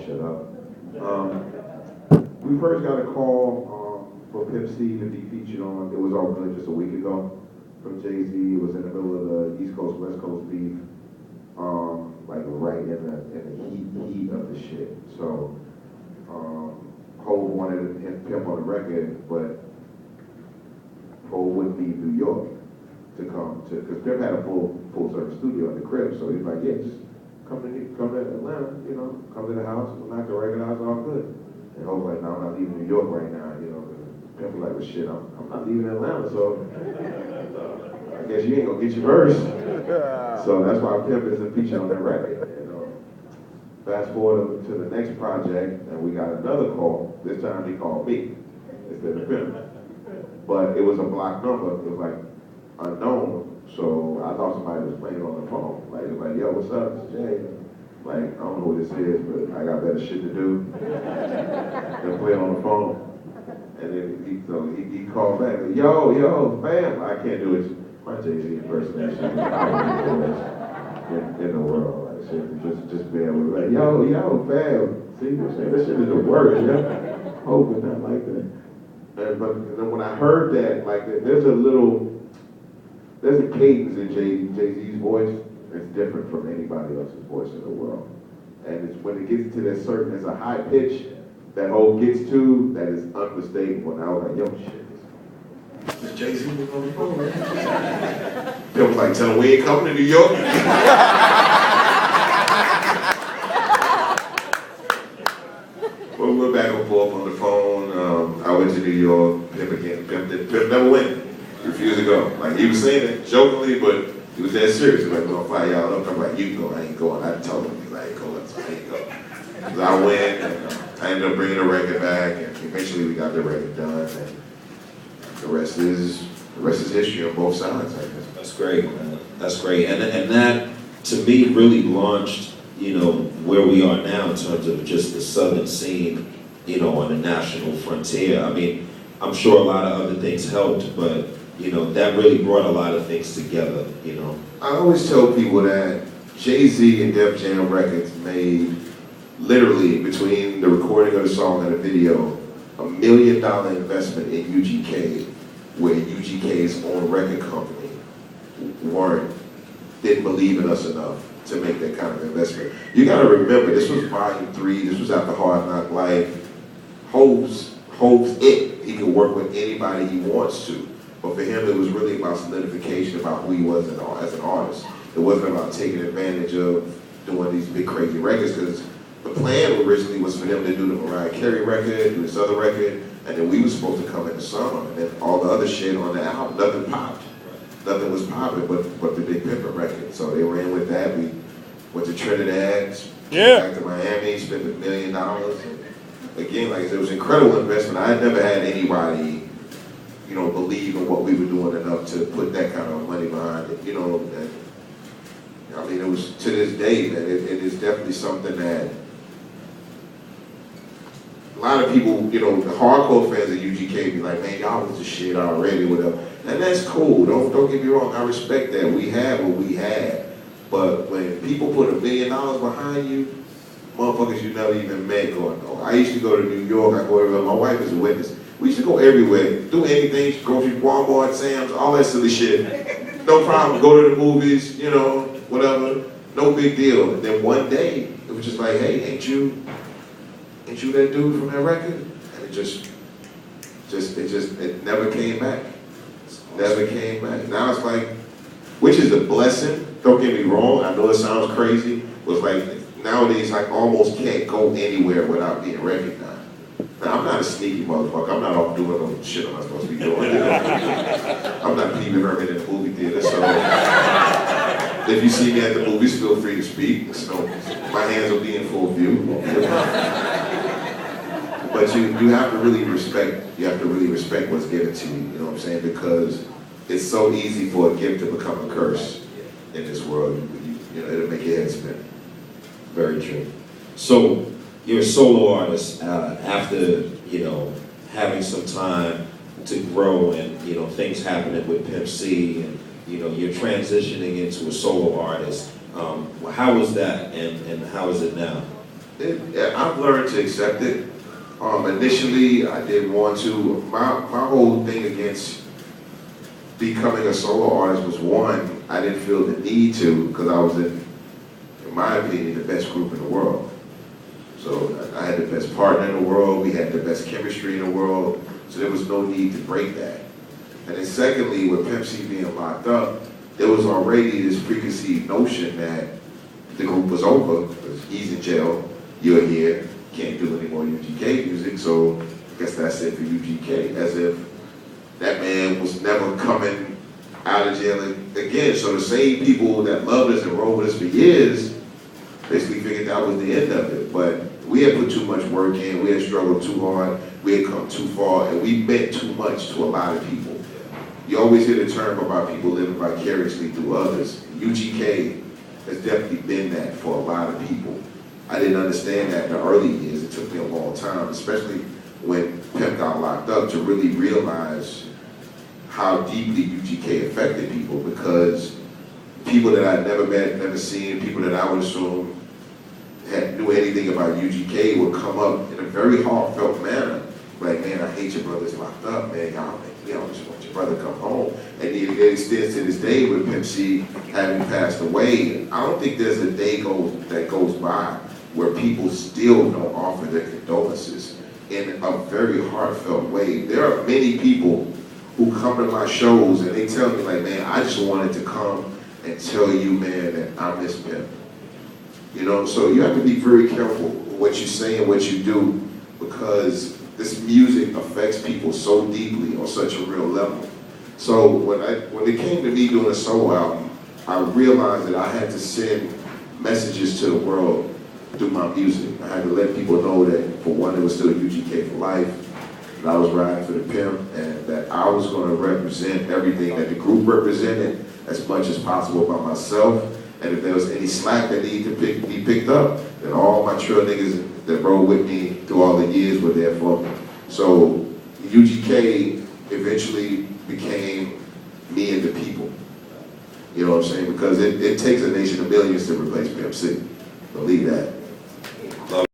shut up. We first got a call for Pimp C to be featured on. It was all really just a week ago from Jay-Z. It was in the middle of the East Coast West Coast beef, like right in the heat of the shit. So Hov wanted Pimp on the record, but Hov wouldn't leave New York to come to, because Pimp had a full service studio in the crib. So he's like, yeah, just come to Atlanta, you know, come to the house, we'll knock the record out, it's all good. And Hov like, no, I'm not leaving New York right now, you know. Pimp was like, well, shit, I'm not leaving Atlanta, so I guess you ain't gonna get your verse. So that's why Pimp isn't featured on that record, you know. Fast forward to the next project, and we got another call. This time he called me instead of Pimp. But it was a blocked number, it was like unknown, so I thought somebody was playing on the phone. Like, it was like, yo, what's up, it's Jay. Like, I don't know what this is, but I got better shit to do than play on the phone. And then he called back, like, yo, fam, I can't do it. My Jay-Z impersonation is in the world. Like, shit, just bear with me. Like, yo, fam. See, this shit is the worst, yeah? Hope it's not like that. But then when I heard that, like, there's a cadence in Jay-Z's voice that's different from anybody else's voice in the world. And it's when it gets to that certain, there's a high pitch that Hov gets to that is unmistakable. And I was like, yo, shit, this Jay-Z was on the phone, man. Pimp was like, tell him we ain't coming to New York. Well, we went back and forth on the phone. I went to New York, Pimp again. Pimp never went. He refused to go. Like, he was saying it jokingly, but he was that serious. He was like, we're gonna fly y'all up. I'm like, you can go, I ain't going. I told him, he's like, I ain't going, so I ain't go. So I went, and I ended up bringing the record back, and eventually we got the record done, and the rest is history on both sides, I guess. That's great, man. That's great. And that, to me, really launched, you know, where we are now in terms of just the Southern scene, you know, on the national frontier. I mean, I'm sure a lot of other things helped, but, you know, that really brought a lot of things together, you know. I always tell people that Jay-Z and Def Jam Records made, literally, between the recording of the song and the video, $1 million investment in UGK, where UGK's own record company didn't believe in us enough to make that kind of investment. You gotta remember, this was volume 3, this was after Hard Knock Life. Hov's it. He can work with anybody he wants to. But for him, it was really about solidification about who he was as an artist. It wasn't about taking advantage of doing these big crazy records, because the plan originally was for them to do the Mariah Carey record, do this other record, and then we were supposed to come in the summer, and then all the other shit on the album, nothing popped. Nothing was popping but the Big Pimpin' record. So they ran with that. We went to Trinidad, back to Miami, spent $1 million. Again, like I said, it was an incredible investment. I had never had anybody, you know, believe in what we were doing enough to put that kind of money behind it. You know, and, I mean, it was, to this day, man, it is definitely something that a lot of people, you know, the hardcore fans of UGK be like, man, y'all was the shit already, whatever. And that's cool. Don't get me wrong. I respect that. We have what we had. But when people put $1 million behind you, motherfuckers you never even met going, oh, I used to go to New York. I go everywhere. My wife is a witness. We used to go everywhere, do anything, grocery, Walmart, Sam's, all that silly shit. No problem. Go to the movies, you know, whatever. No big deal. And then one day, it was just like, hey, ain't you that dude from that record? And it never came back. Never came back. Now it's like, which is a blessing. Don't get me wrong. I know it sounds crazy. It was like, nowadays, I almost can't go anywhere without being recognized. Now, I'm not a sneaky motherfucker. I'm not off doing no shit I'm not supposed to be doing. I'm not Pee Wee Herman in the movie theater, so if you see me at the movies, feel free to speak. So my hands will be in full view. But you have to really respect what's given to you, you know what I'm saying? Because it's so easy for a gift to become a curse in this world. You know, it'll make your head spin. Very true. So you're a solo artist after, you know, having some time to grow and, you know, things happening with Pimp C and, you know, you're transitioning into a solo artist. How was that and how is it now? I've learned to accept it. Initially, I didn't want to. My whole thing against becoming a solo artist was, one, I didn't feel the need to, because I was in my opinion, the best group in the world. So I had the best partner in the world, we had the best chemistry in the world, so there was no need to break that. And then secondly, with Pimp C being locked up, there was already this preconceived notion that the group was over, because he's in jail, you're here, can't do any more UGK music, so I guess that's it for UGK, as if that man was never coming out of jail again. So the same people that loved us and rode with us for years basically figured that was the end of it. But we had put too much work in, we had struggled too hard, we had come too far, and we meant too much to a lot of people. You always hear the term about people living vicariously through others. UGK has definitely been that for a lot of people. I didn't understand that in the early years. It took me a long time, especially when Pimp got locked up, to really realize how deeply UGK affected people, because people that I'd never met, never seen, people that I would assume knew anything about UGK would come up in a very heartfelt manner. Like, man, I hate your brother's locked up, man. Y'all just want your brother to come home. And it extends to this day with Pimp C having passed away. I don't think there's a day that goes by where people still don't offer their condolences in a very heartfelt way. There are many people who come to my shows and they tell me, like, man, I just wanted to come and tell you, man, that I miss Pimp. You know, so you have to be very careful what you say and what you do, because this music affects people so deeply on such a real level. So when it came to me doing a solo album, I realized that I had to send messages to the world through my music. I had to let people know that, for one, it was still UGK for life, that I was riding for the Pimp, and that I was going to represent everything that the group represented as much as possible by myself. And if there was any slack that needed to be picked up, then all my trail niggas that rode with me through all the years were there for me. So UGK eventually became me and the people. You know what I'm saying? Because it takes a nation of millions to replace Pimp C. Believe that.